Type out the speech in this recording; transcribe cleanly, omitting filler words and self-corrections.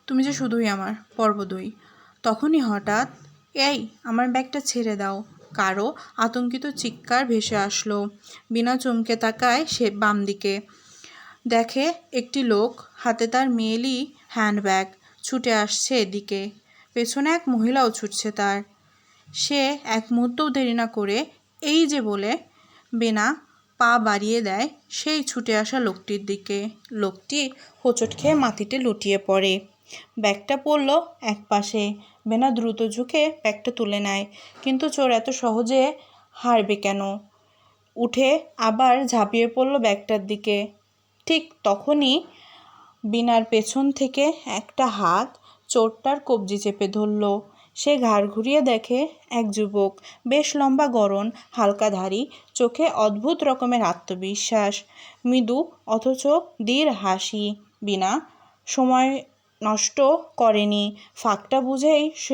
তুমি যে শুধুই আমার। পর্ব 2। তখনই হঠাৎ, এই আমার ব্যাগটা ছেড়ে দাও। কারো আতঙ্কিত চিৎকার ভেসে আসলো। বিনা চমকে তাকায় সে বাম দিকে, দেখে একটি লোক হাতে তার মেয়েলি হ্যান্ডব্যাগ ছুটে আসছে এদিকে। পেছনে এক মহিলাও ছুটছে তার। সে এক মুহূর্তও দেরি না করে এই যে বলে বেনা পা বাড়িয়ে দেয় সেই ছুটে আসা লোকটির দিকে। লোকটি হোঁচট খেয়ে মাটিতে লুটিয়ে পড়ে। ব্যাগটা পড়ল এক পাশে। বেনা দ্রুত ঝুঁকে ব্যাগটা তুলে নেয়, কিন্তু চোর এত সহজে হারবে কেন? উঠে আবার ঝাঁপিয়ে পড়ল ব্যাগটার দিকে। ঠিক তখনই বিনার পেছন থেকে একটা হাত চোরটার কবজি চেপে ধরল। সে ঘাড় ঘুরিয়ে দেখে এক যুবক, বেশ লম্বা গড়ন, হালকাধারী, চোখে অদ্ভুত রকমের আত্মবিশ্বাস, মৃদু অথচ দৃঢ় হাসি। বিনা সময় নষ্ট করেনি। ফাঁকটা বুঝেই সে